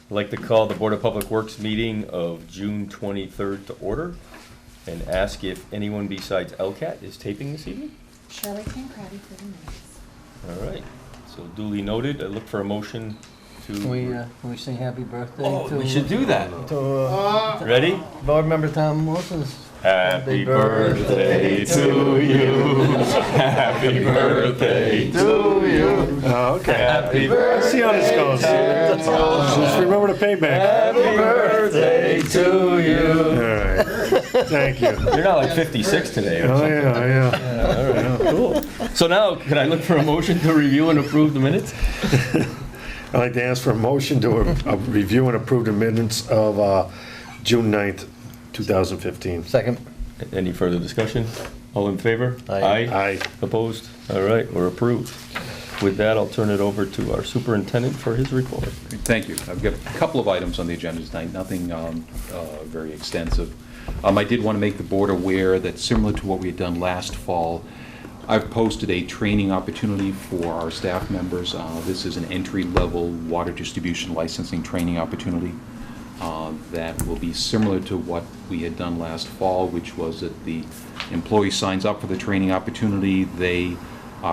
I'd like to call the Board of Public Works meeting of June 23rd to order and ask if anyone besides LCAT is taping this evening. Shirley Tancredi for the minutes. All right, so duly noted. I look for a motion to... Can we say happy birthday Oh, to... we should do that. Ready? Board Member Tom Wilson's... Happy birthday to you. Happy birthday to you. Oh, okay. Happy Let's see how this goes. Just remember the payback. Happy birthday to you. All right. Thank you. You're not like 56 today or Oh, something. yeah. All right, cool. So now, can I look for a motion to review and approve the minutes? I'd like to ask for a motion to review and approve the minutes of June 9th, 2015. Second. Any further discussion? All in favor? Aye. Aye. Opposed? All right, we're approved. With that, I'll turn it over to our superintendent for his report. Thank you. I've got a couple of items on the agenda tonight, nothing very extensive. I did want to make the board aware that similar to what we had done last fall, I've posted a training opportunity for our staff members. This is an entry-level water distribution licensing training opportunity that will be similar to what we had done last fall, which was that the employee signs up for the training opportunity. They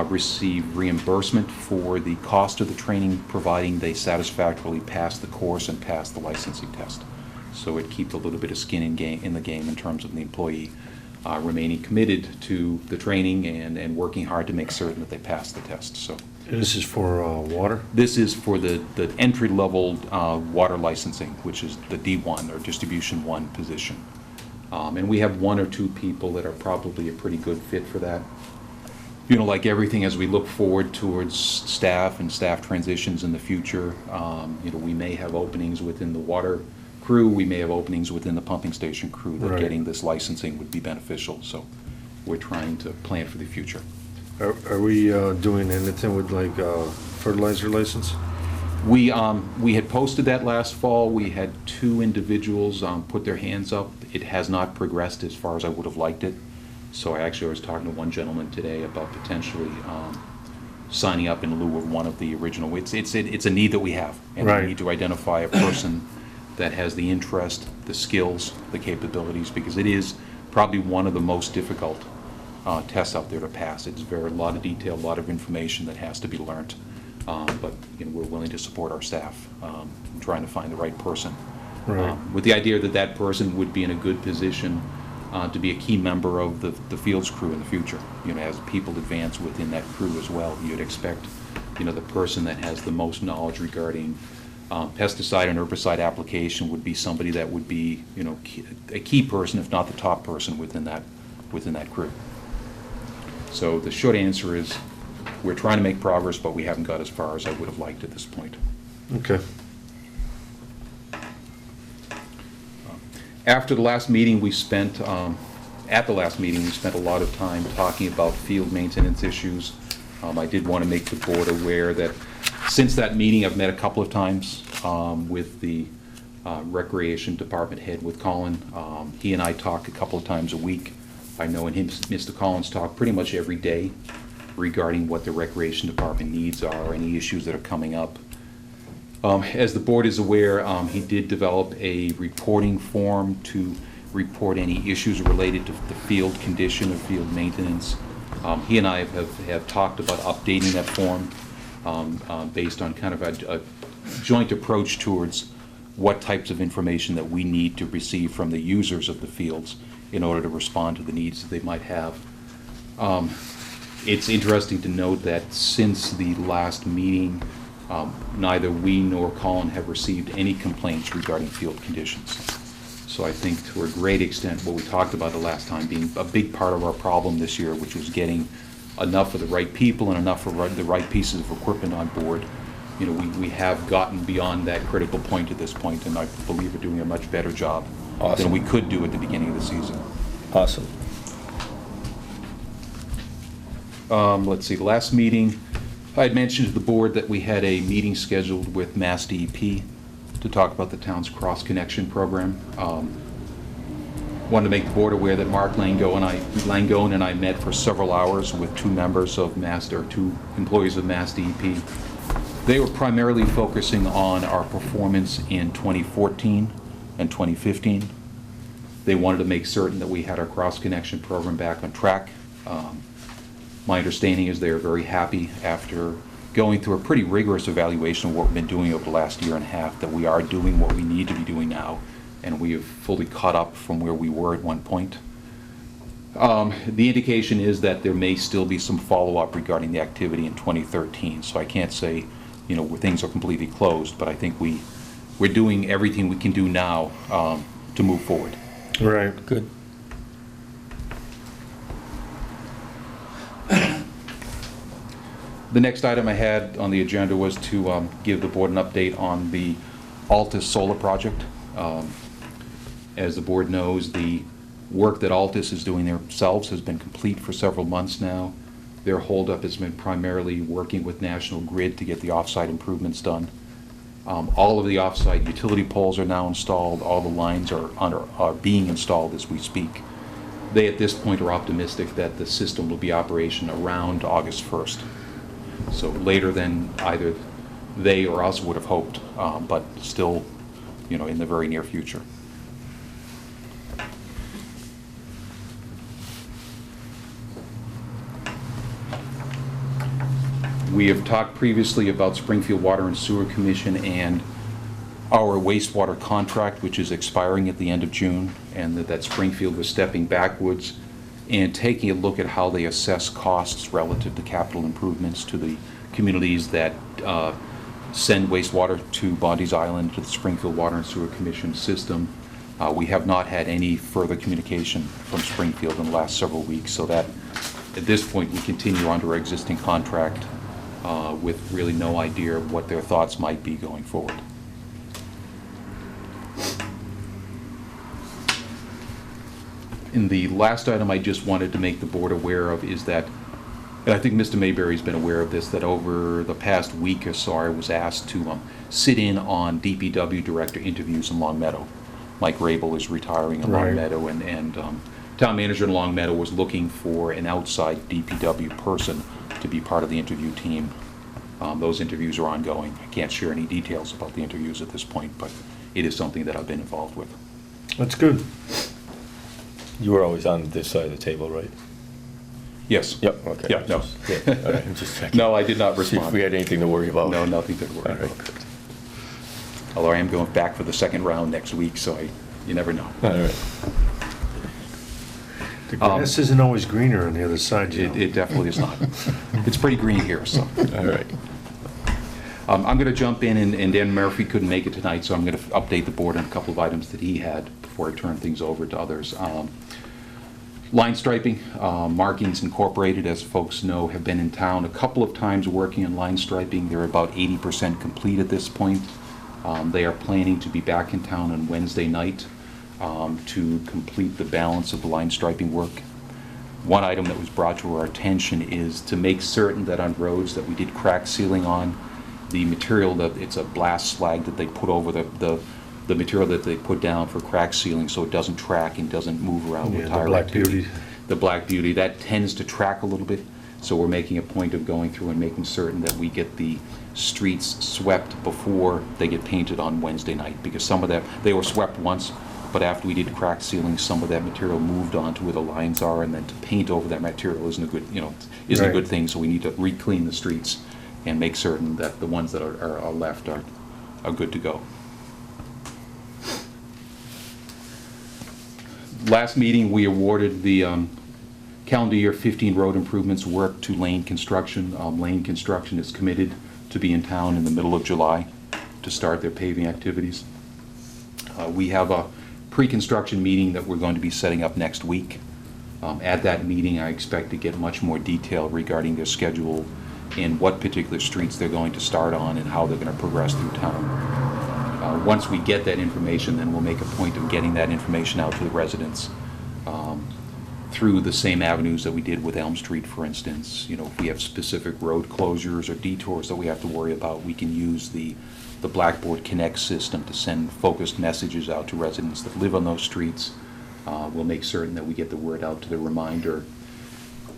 receive reimbursement for the cost of the training, providing they satisfactorily pass the course and pass the licensing test. So it keeps a little bit of skin in the game in terms of the employee remaining committed to the training and working hard to make certain that they pass the test. So This is for water? this is for the entry-level water licensing, which is the D1 or Distribution 1 position. And we have one or two people that are probably a pretty good fit for that. You know, like everything, as we look forward towards staff and staff transitions in the future, you know, we may have openings within the water crew, we may have openings within the pumping station crew that Right. getting this licensing would be beneficial. So we're trying to plan for the future. Are we doing anything with like fertilizer license? We had posted that last fall. We had two individuals put their hands up. It has not progressed as far as I would have liked it. So I was talking to one gentleman today about potentially signing up in lieu of one of the original. It's a need that we have, and Right. we need to identify a person that has the interest, the skills, the capabilities, because it is probably one of the most difficult tests out there to pass. It's a lot of detail, a lot of information that has to be learned. But you know, we're willing to support our staff in trying to find the right person. Right. With the idea that that person would be in a good position to be a key member of the fields crew in the future. You know, as people advance within that crew as well, you'd expect, you know, the person that has the most knowledge regarding pesticide and herbicide application would be somebody that would be, you know, a key person, if not the top person within that crew. So the short answer is, we're trying to make progress, but we haven't got as far as I would have liked at this point. Okay. After the last meeting, we spent, at the last meeting, we spent a lot of time talking about field maintenance issues. I did want to make the board aware that since that meeting, I've met a couple of times with the Recreation Department head, with Colin. He and I talk a couple of times a week. I know and Mr. Collins talk pretty much every day regarding what the Recreation Department needs are, any issues that are coming up. As the board is aware, he did develop a reporting form to report any issues related to the field condition or field maintenance. He and I have talked about updating that form based on kind of a joint approach towards what types of information that we need to receive from the users of the fields in order to respond to the needs that they might have. It's interesting to note that since the last meeting, neither we nor Colin have received any complaints regarding field conditions. So I think to a great extent what we talked about the last time being a big part of our problem this year, which was getting enough of the right people and enough of the right pieces of equipment on board. You know, we have gotten beyond that critical point at this point, and I believe we're doing a much better job than we could do at the beginning of the season. Awesome. Let's see, the last meeting, I had mentioned to the board that we had a meeting scheduled with Mass DEP to talk about the town's cross-connection program. Wanted to make the board aware that Mark Langone and I met for several hours with two employees of Mass DEP They were primarily focusing on our performance in 2014 and 2015. They wanted to make certain that we had our cross-connection program back on track. My understanding is they are very happy after going through a pretty rigorous evaluation of what we've been doing over the last year and a half, that we are doing what we need to be doing now, and we have fully caught up from where we were at one point. The indication is that there may still be some follow-up regarding the activity in 2013, so I can't say, you know, where things are completely closed, but I think we're doing everything we can do now to move forward. Right. Good. The next item I had on the agenda was to give the board an update on the Altus solar project. As the board knows, the work that Altus is doing themselves has been complete for several months now. Their holdup has been primarily working with National Grid to get the off-site improvements done. All of the off-site utility poles are now installed. All the lines are being installed as we speak. They, at this point, are optimistic that the system will be operational around August 1st. So later than either they or us would have hoped, but still, you know, in the very near future. We have talked previously about Springfield Water and Sewer Commission and our wastewater contract, which is expiring at the end of June, and that Springfield was stepping backwards and taking a look at how they assess costs relative to capital improvements to the communities that send wastewater to Bondi's Island, to the Springfield Water and Sewer Commission system. We have not had any further communication from Springfield in the last several weeks, so that at this point we continue under our existing contract with really no idea what their thoughts might be going forward. And the last item I just wanted to make the board aware of is that, and I think Mr. Mayberry's been aware of this, that over the past week or so I was asked to sit in on DPW director interviews in Long Meadow. Mike Rabel is retiring in Long Right. Meadow, and town manager in Long Meadow was looking for an outside DPW person to be part of the interview team. Those interviews are ongoing. I can't share any details about the interviews at this point, but it is something that I've been involved with. That's good. You were always on this side of the table, right? Yes. Yep, okay. Yeah, no. Yeah, all right, I'm just checking. No, I did not See if respond. we had anything to worry about. No, nothing to worry All right, about. good. Although I am going back for the second round next week, so you never know. All right. The grass isn't always greener on the other side, you know. It definitely is not. It's pretty green here, so. All right. I'm going to jump in, and Dan Murphy couldn't make it tonight, so I'm going to update the board on a couple of items that he had before I turn things over to others. Line striping, Markings Incorporated, as folks know, have been in town a couple of times working on line striping. They're about 80% complete at this point. They are planning to be back in town on Wednesday night to complete the balance of the line striping work. One item that was brought to our attention is to make certain that on roads that we did crack sealing on, the material, that it's a blast slag that they put over the material that they put down for crack sealing, so it doesn't track and doesn't move around Yeah, with the tire Black activity. Beauty. The Black Beauty, that tends to track a little bit, so we're making a point of going through and making certain that we get the streets swept before they get painted on Wednesday night, because some of that, they were swept once, but after we did crack sealing, some of that material moved on to where the lines are, and then to paint over that material isn't a good, isn't a Right. good thing, so we need to re-clean the streets and make certain that the ones that are left are good to go. Last meeting, we awarded the calendar year 15 road improvements work to Lane Construction. Lane Construction is committed to be in town in the middle of July to start their paving activities. We have a pre-construction meeting that we're going to be setting up next week. At that meeting, I expect to get much more detail regarding their schedule and what particular streets they're going to start on and how they're going to progress through town. Once we get that information, then we'll make a point of getting that information out to the residents through the same avenues that we did with Elm Street, for instance. If we have specific road closures or detours that we have to worry about, we can use the Blackboard Connect system to send focused messages out to residents that live on those streets. We'll make certain that we get the word out to the reminder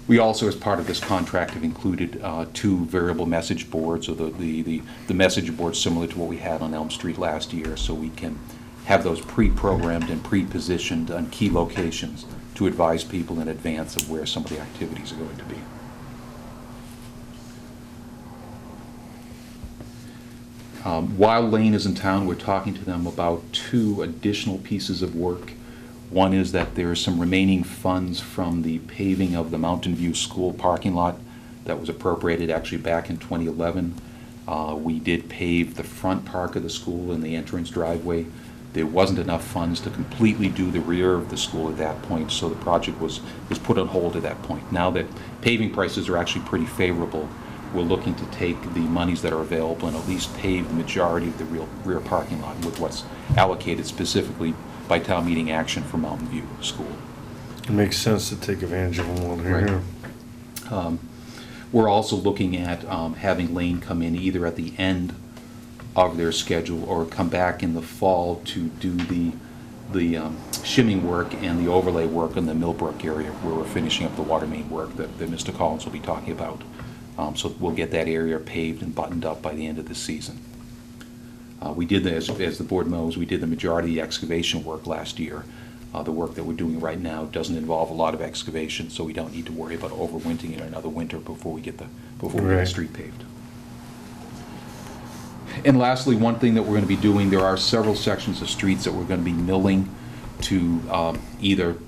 We also, as part of this contract, have included 2 variable message boards, or the message boards similar to what we had on Elm Street last year, so we can have those pre-programmed and pre-positioned on key locations to advise people in advance of where some of the activities are going to be. While Lane is in town, we're talking to them about 2 additional pieces of work. One is that there are some remaining funds from the paving of the Mountain View School parking lot that was appropriated actually back in 2011. We did pave the front park of the school and the entrance driveway. There wasn't enough funds to completely do the rear of the school at that point, so the project was put on hold at that point. Now that paving prices are actually pretty favorable, we're looking to take the monies that are available and at least pave the majority of the rear parking lot with what's allocated specifically by town meeting action for Mountain View School. It makes sense to take advantage of them while they're here. We're also looking at having Lane come in either at the end of their schedule or come back in the fall to do the shimming work and the overlay work in the Millbrook area where we're finishing up the water main work that Mr. Collins will be talking about. So we'll get that area paved and buttoned up by the end of the season. We did, as the board knows, we did the majority of the excavation work last year. The work that we're doing right now doesn't involve a lot of excavation, so we don't need to worry about overwintering in another winter before we get the street paved. And lastly, one thing that we're going to be doing, there are several sections of streets that we're going to be milling to either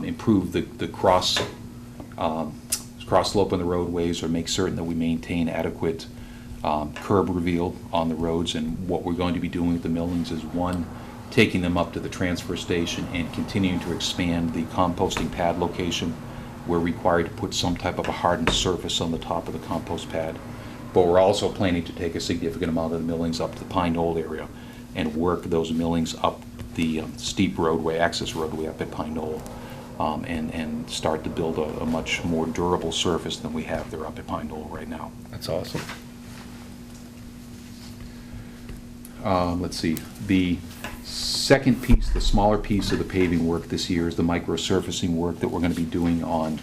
improve the cross slope on the roadways or make certain that we maintain adequate curb reveal on the roads. And what we're going to be doing with the millings is, one, taking them up to the transfer station and continuing to expand the composting pad location. We're required to put some type of a hardened surface on the top of the compost pad. But we're also planning to take a significant amount of the millings up to the Pine Knoll area and work those millings up the steep roadway, access roadway up at Pine Knoll, and start to build a much more durable surface than we have there up at Pine Knoll right now. That's awesome. Let's see, the second piece, the smaller piece of the paving work this year is the micro-surfacing work that we're going to be doing on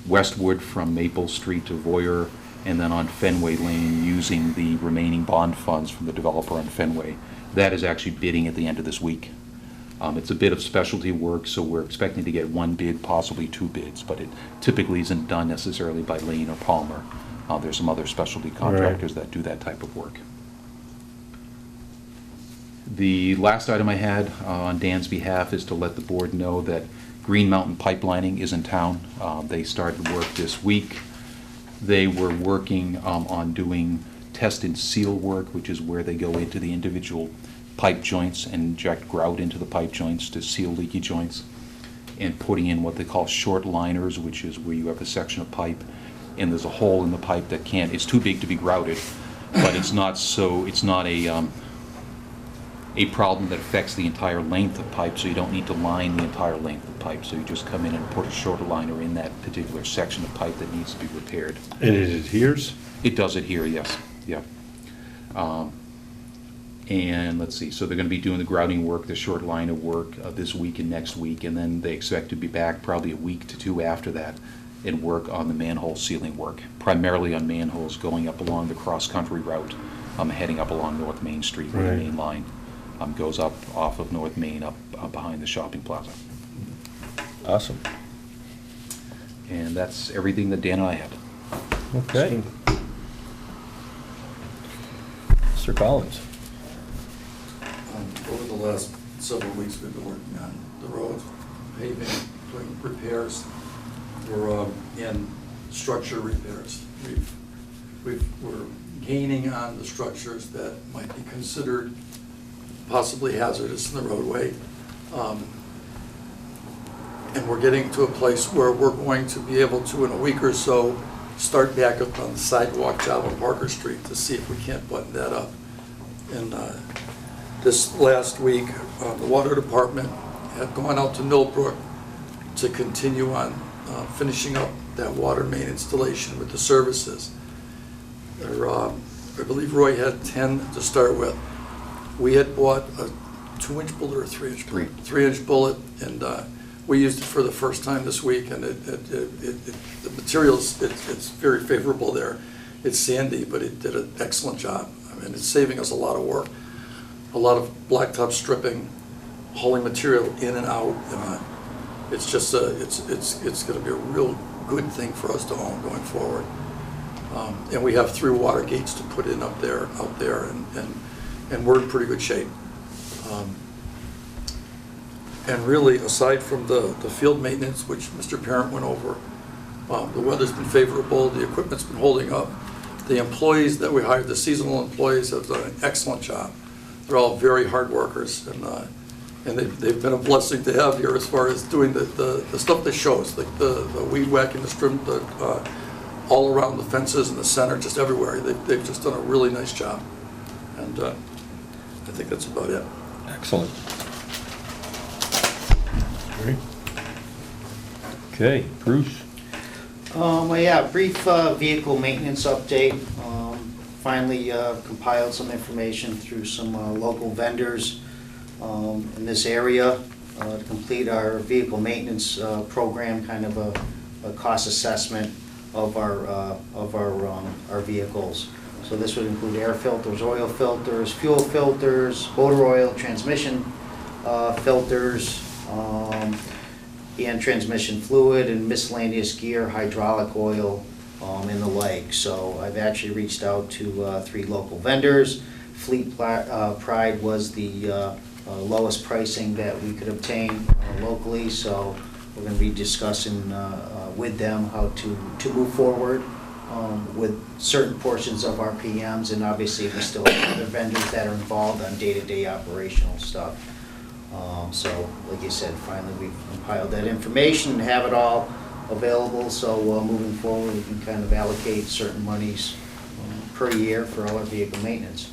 Westwood from Maple Street to Voyer, and then on Fenway Lane using the remaining bond funds from the developer on Fenway. That is actually bidding at the end of this week. It's a bit of specialty work, so we're expecting to get 1 bid, possibly 2 bids, but it typically isn't done necessarily by Lane or Palmer. There's some other specialty contractors that do that type of work. The last item I had on Dan's behalf is to let the board know that Green Mountain Pipelining is in town. They started work this week. They were working on doing test and seal work, which is where they go into the individual pipe joints and inject grout into the pipe joints to seal leaky joints, and putting in what they call short liners, which is where you have a section of pipe and there's a hole in the pipe that can't, it's too big to be grouted, but it's not a problem that affects the entire length of pipe, so you don't need to line the entire length of pipe. So you just come in and put a short liner in that particular section of pipe that needs to be repaired. And it adheres? It does adhere, yes. Yeah. And let's see, so they're going to be doing the grouting work, the short liner work this week and next week, and then they expect to be back probably a week to 2 after that and work on the manhole sealing work, primarily on manholes going up along the cross-country route, heading up along North Main Street where the main line goes up off of North Main up behind the shopping plaza. Awesome. And that's everything that Dan and I had. Okay. Mr. Collins. Over the last several weeks, we've been working on the roads, paving, doing repairs. We're in structure repairs. We're gaining on the structures that might be considered possibly hazardous in the roadway. And we're getting to a place where we're going to be able to, in a week or so, start back up on the sidewalk job on Parker Street to see if we can't button that up. And this last week, the water department had gone out to Millbrook to continue on finishing up that water main installation with the services. I believe Roy had 10 to start with. We had bought a 2-inch bullet or 3-inch bullet? 3-inch bullet, and We used it for the first time this week, and the materials, it's very favorable there. It's sandy, but it did an excellent job. I mean, it's saving us a lot of work, a lot of blacktop stripping, hauling material in and out. It's just it's going to be a real good thing for us to own going forward. And we have 3 water gates to put in out there, and we're in pretty good shape. And really, aside from the field maintenance, which Mr. Parent went over, the weather's been favorable, the equipment's been holding up. The employees that we hired, the seasonal employees, have done an excellent job. They're all very hard workers, and they've been a blessing to have here as far as doing the stuff that shows, like the weed whacking, the strim, all around the fences in the center, just everywhere. They've just done a really nice job, and I think that's about it. Excellent. Okay, Bruce? Well, yeah, brief vehicle maintenance update. Finally compiled some information through some local vendors in this area to complete our vehicle maintenance program, kind of a cost assessment of our vehicles. So this would include air filters, oil filters, fuel filters, motor oil, transmission filters, and transmission fluid and miscellaneous gear, hydraulic oil, and the like. So I've actually reached out to 3 local vendors. Fleet Pride was the lowest pricing that we could obtain locally, so we're going to be discussing with them how to move forward with certain portions of our PMs, and obviously we still have other vendors that are involved on day-to-day operational stuff. So, like you said, finally we've compiled that information and have it all available, so moving forward we can kind of allocate certain monies per year for all our vehicle maintenance.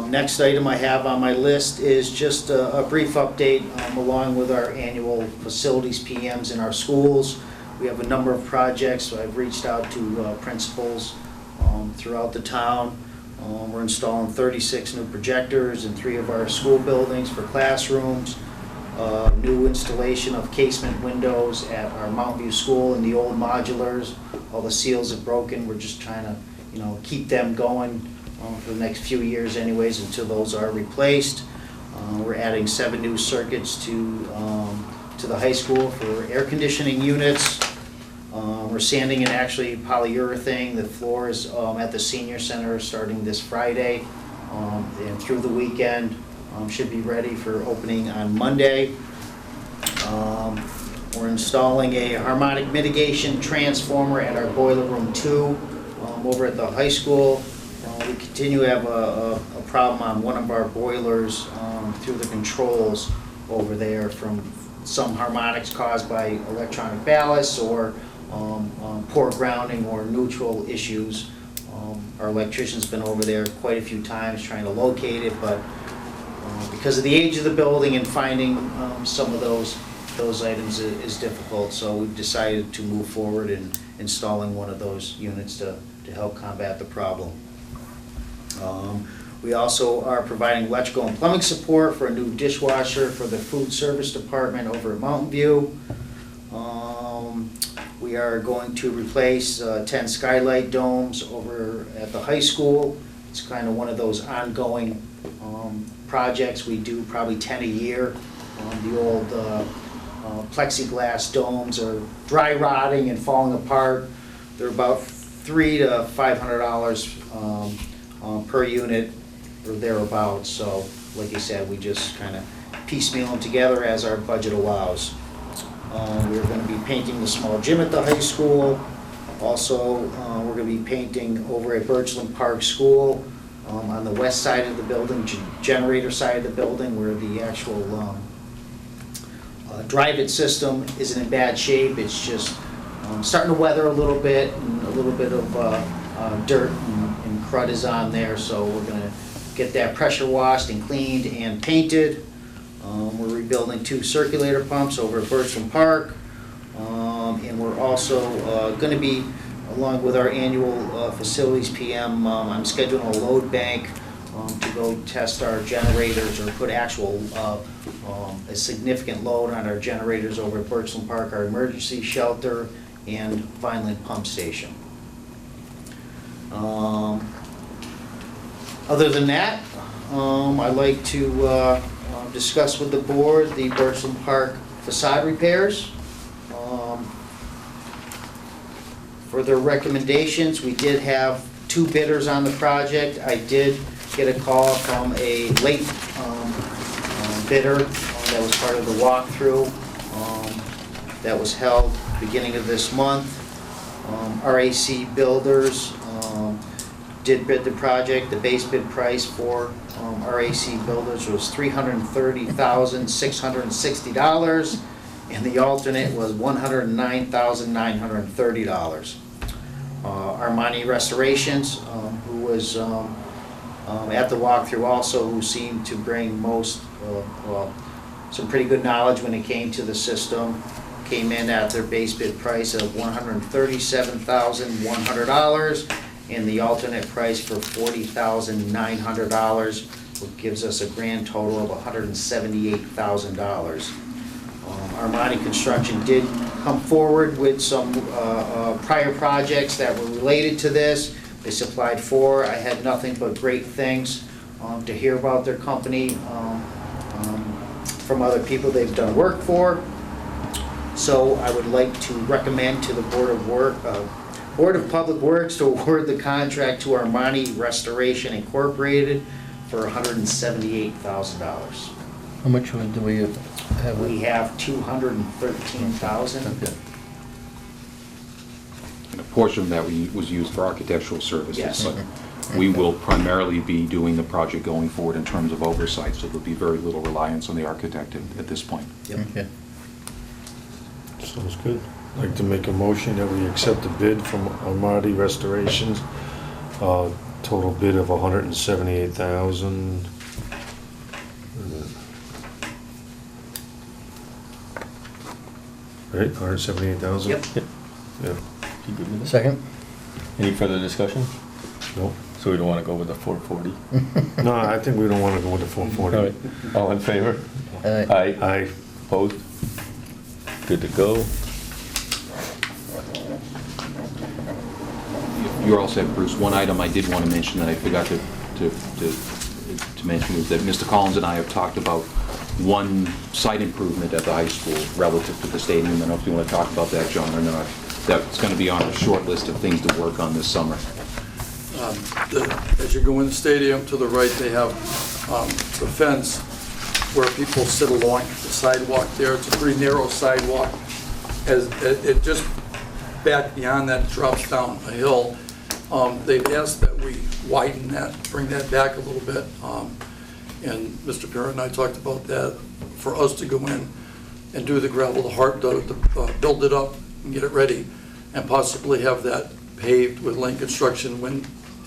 Next item I have on my list is just a brief update along with our annual facilities PMs in our schools. We have a number of projects, so I've reached out to principals throughout the town. We're installing 36 new projectors in 3 of our school buildings for classrooms. New installation of casement windows at our Mountain View School and the old modulars. All the seals are broken. We're just trying to, keep them going for the next few years anyways until those are replaced. We're adding 7 new circuits to the high school for air conditioning units. We're sanding and actually polyurethane the floors at the senior center starting this Friday and through the weekend. Should be ready for opening on Monday. We're installing a harmonic mitigation transformer at our boiler room 2 over at the high school. We continue to have a problem on one of our boilers through the controls over there from some harmonics caused by electronic ballast or poor grounding or neutral issues. Our electrician's been over there quite a few times trying to locate it, but because of the age of the building and finding some of those items is difficult, so we've decided to move forward in installing one of those units to help combat the problem. We also are providing electrical and plumbing support for a new dishwasher for the food service department over at Mountain View. We are going to replace 10 skylight domes over at the high school. It's kind of one of those ongoing projects. We do probably 10 a year. The old plexiglass domes are dry rotting and falling apart. They're about $300 to $500 per unit or thereabouts. So, like you said, we just kind of piecemeal them together as our budget allows. We're going to be painting the small gym at the high school. Also, we're going to be painting over at Birchland Park School on the west side of the building, generator side of the building, where the actual drive-it system isn't in bad shape. It's just starting to weather a little bit, and a little bit of dirt and crud is on there. So we're going to get that pressure washed and cleaned and painted. We're rebuilding 2 circulator pumps over at Birchland Park. And we're also going to be, along with our annual facilities PM, I'm scheduling a load bank to go test our generators or put actual, a significant load on our generators over at Birchland Park, our emergency shelter, and Vineland Pump Station. Other than that, I'd like to discuss with the board the Birchland Park facade repairs. For their recommendations, we did have 2 bidders on the project. I did get a call from a late bidder that was part of the walkthrough that was held beginning of this month. RAC Builders did bid the project. The base bid price for RAC Builders was $330,660, and the alternate was $109,930. Armani Restorations, who was at the walkthrough also, who seemed to bring some pretty good knowledge when it came to the system, came in at their base bid price of $137,100, and the alternate price for $40,900, which gives us a grand total of $178,000. Armani Construction did come forward with some prior projects that were related to this. They supplied 4. I had nothing but great things to hear about their company from other people they've done work for. So I would like to recommend to the Board of Public Works to award the contract to Armani Restoration Incorporated for $178,000. How much do we have? We have $213,000. Okay. And a portion of that was used for architectural services. Yes. But we will primarily be doing the project going forward in terms of oversight, so there'll be very little reliance on the architect at this point. Yep. Okay. Sounds good. I'd like to make a motion that we accept the bid from Armadi Restorations, total bid of $178,000. Right, 178,000? Yep. Yep. Yeah, You good with this? Second? Any further discussion? no. So we don't want to go with the 440? No, I think we don't want to go with the 440. All right. All in favor? Aye. Aye. Opposed? Good to go. You're all set, Bruce. One item I did want to mention that I forgot to mention was that Mr. Collins and I have talked about one site improvement at the high school relative to the stadium. I don't know if you want to talk about that, John, or not. That's going to be on a short list of things to work on this summer. As you go in the stadium, to the right, they have the fence where people sit along the sidewalk there. It's a pretty narrow sidewalk. As it just back beyond that drops down a hill. They've asked that we widen that, bring that back a little bit. And Mr. Parent and I talked about that, for us to go in and do the gravel, build it up and get it ready, and possibly have that paved with Lane Construction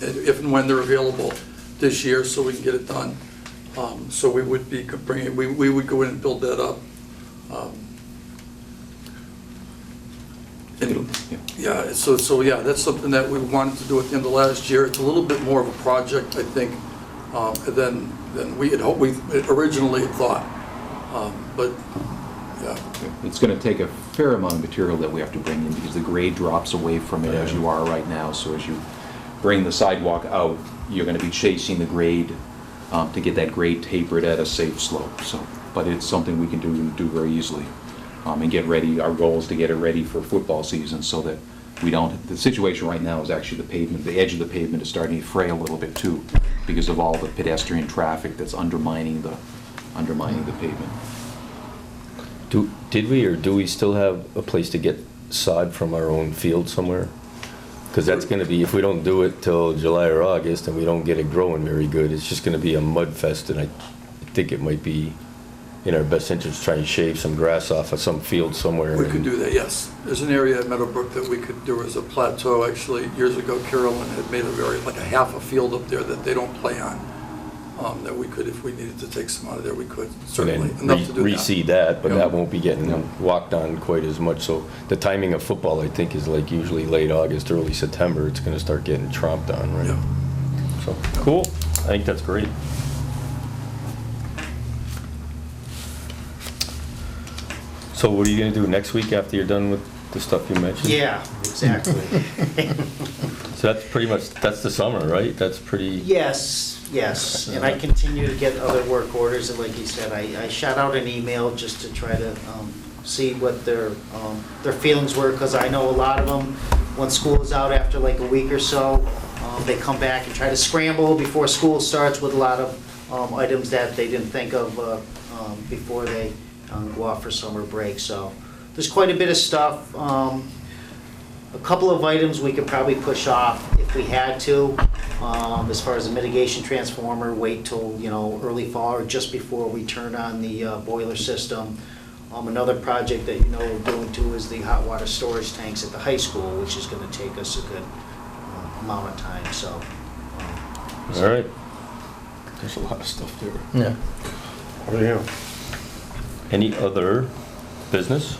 if and when they're available this year, so we can get it done. So we would be bringing, we would go in and build that up. Yeah, so yeah, that's something that we wanted to do at the end of last year. It's a little bit more of a project, I think, than we had hoped, we originally had thought. But yeah, It's going to take a fair amount of material that we have to bring in because the grade drops away from it as you are right now. So as you bring the sidewalk out, you're going to be chasing the grade to get that grade tapered at a safe slope. So, but it's something we can do very easily and get ready. Our goal is to get it ready for football season so that we don't. The situation right now is actually the pavement. The edge of the pavement is starting to fray a little bit too because of all the pedestrian traffic that's undermining the pavement. Did we or do we still have a place to get sod from our own field somewhere? Because that's going to be, if we don't do it till July or August and we don't get it growing very good, it's just going to be a mud fest, and I think it might be in our best interest to try and shave some grass off of some field somewhere. we could do that, yes. There's an area at Meadowbrook that we could, there was a plateau, actually, years ago, Carolyn had made like a half a field up there that they don't play on, that we could, if we needed to take some out of there, we could, certainly, And enough to then do that. reseed that, but Yeah. that won't be getting walked on quite as much. So the timing of football, I think, is like usually late August, early September. It's going to start getting tromped on, right? Yeah. So, cool. think that's great. So what are you gonna do next week after you're done with the stuff you mentioned? Yeah, exactly. So that's pretty much, that's the summer, right? That's pretty, Yes, and I continue to get other work orders, and like you said, I shot out an email just to try to see what their feelings were, because I know a lot of them, when school is out after like a week or so, they come back and try to scramble before school starts with a lot of items that they didn't think of before they go off for summer break, so there's quite a bit of stuff. A couple of items we could probably push off if we had to, as far as the mitigation transformer, wait till, early fall or just before we turn on the boiler system. Another project that we're doing too is the hot water storage tanks at the high school, which is gonna take us a good amount of time, so. all right. There's a lot of stuff there. Yeah. Oh, yeah. Any other business?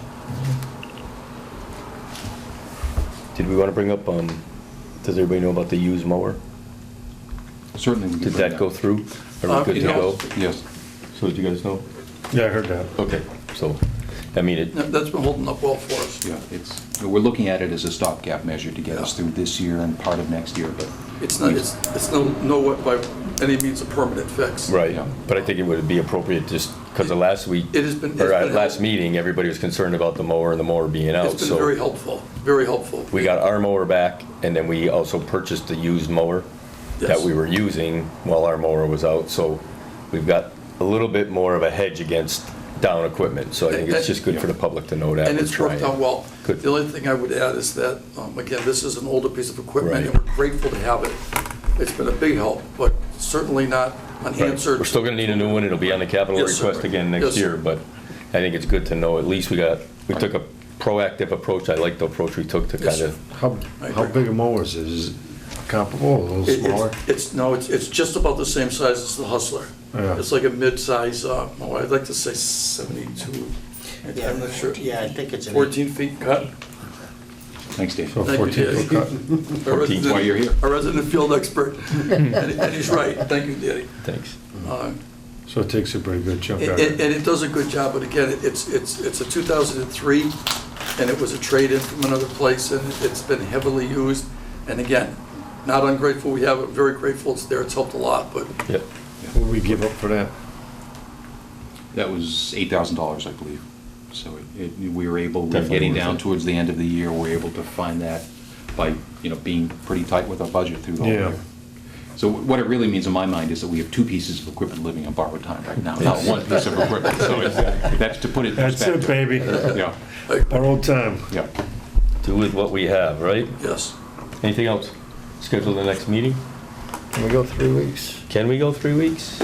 Did we want to bring up, does everybody know about the used mower? Certainly we can Did bring that go through? Are we good to Yes. go? Yes. So did you guys know? Yeah, I heard that. Okay, so, I mean, it, That's been holding up well for us. Yeah, we're looking at it as a stopgap measure to get us through this year and part of next year, but It's not, it's no by any means a permanent fix. right, Yeah. but I think it would be appropriate just because of last week, It has been. or it's been last help- meeting, everybody was concerned about the mower and the mower being out, It's been very so helpful, very helpful. we got our mower back, and then we also purchased the used mower that Yes. we were using while our mower was out, so we've got a little bit more of a hedge against down equipment, so I think it's just good for the public to know that. And we're it's worked trying. out well. Good. The only thing I would add is that, again, this is an older piece of equipment, Right. and we're grateful to have it. It's been a big help, but certainly not Right. unanswered. We're still gonna need a new one, it'll be on the capital Yes, sir. request again Yes, next sir. year, but I think it's good to know, at least we took a proactive approach, I like the approach we took to Yes, kind sir. of, How big a mower is it? Is it comparable, a little smaller? It's just about the same size as the Hustler. Yeah. It's like a mid-size, I'd like to say 72, I'm not sure. Yeah, I think it's an 14 feet cut. thanks, Dave. So Thank you, 14 Danny. foot cut? Our 14 resident- while you're here. Our resident field expert, and he's right, thank you, Danny. thanks. Uh, So it takes a pretty good chunk out And of it. it does a good job, but again, it's a 2003, and it was a trade-in from another place, and it's been heavily used. And again, not ungrateful, we have it, very grateful it's there, it's helped a lot, but Yep, What would we give up for that? That was $8,000, I believe. So we were able, Definitely getting worth down it. towards the end of the year, we were able to find that by, being pretty tight with our budget through the whole Yeah. year. So what it really means in my mind is that we have two pieces of equipment living on borrowed time right now, not one piece of equipment. So that's to put it in That's it, perspective. baby. Yeah, Borrowed time. yeah. do with what we have, right? yes. Anything else? Schedule the next meeting? Can we go 3 weeks? Can we go 3 weeks?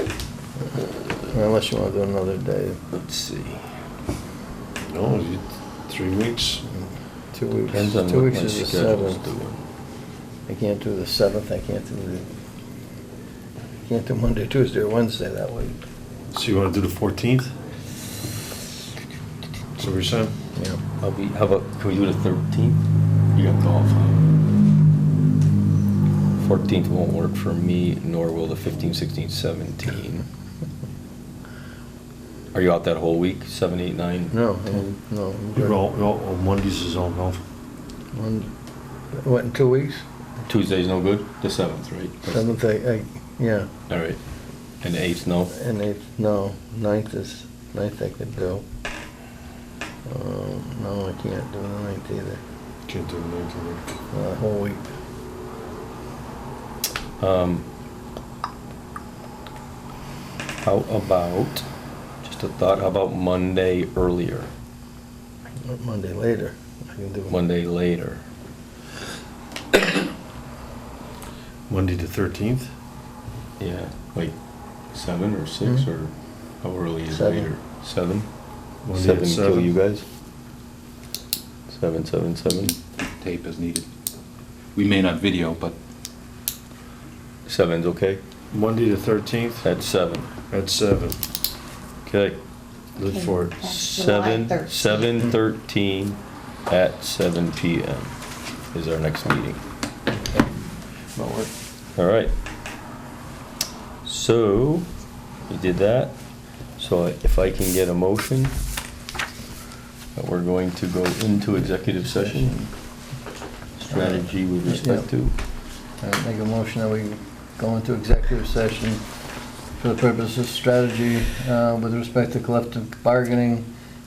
Unless you want to do another day. Let's see. No, 3 weeks. 2 weeks. Depends on 2 what weeks my is the schedule's 7th. doing. I can't do the 7th, I can't do Monday, Tuesday, or Wednesday that week. So you want to do the 14th? So we're saying? Yeah. How about, can we do the 13th? You got golf. 14th won't work for me, nor will the 15th, 16th, 17th. Are you out that whole week, 7, 8, 9? No, no. I'm good. Mondays is all golf. What, in 2 weeks? Tuesday's no good? The 7th, right? 7th, yeah, All right. And the 8th, no? and 8th, no, 9th I could do. No, I can't do the 9th either, Can't do the 19th. whole week. How about, just a thought, how about Monday earlier? Monday later, I can do. Monday later? Monday the 13th? Yeah, like 7 or 6, Mhm. or how early is 7. later? 7? Monday at 7 kill 7. you guys? 7, 7, 7? Tape as needed. We may not video, but 7's okay? Monday the 13th At 7. at 7. Okay. Look for it. That's July 13th. 7/13 at 7 PM is our next meeting. That'll work. All right. So, we did that. So if I can get a motion that we're going to go into executive session, strategy with respect to. I make a motion that we go into executive session for the purpose of strategy with respect to collective bargaining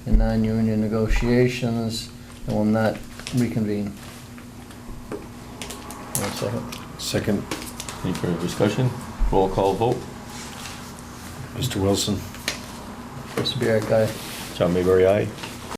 and non-union negotiations, and will not reconvene. One second. Second, Any further discussion? Roll call vote. Mr. Wilson. Mr. Bierk, aye. John Mayberry, aye.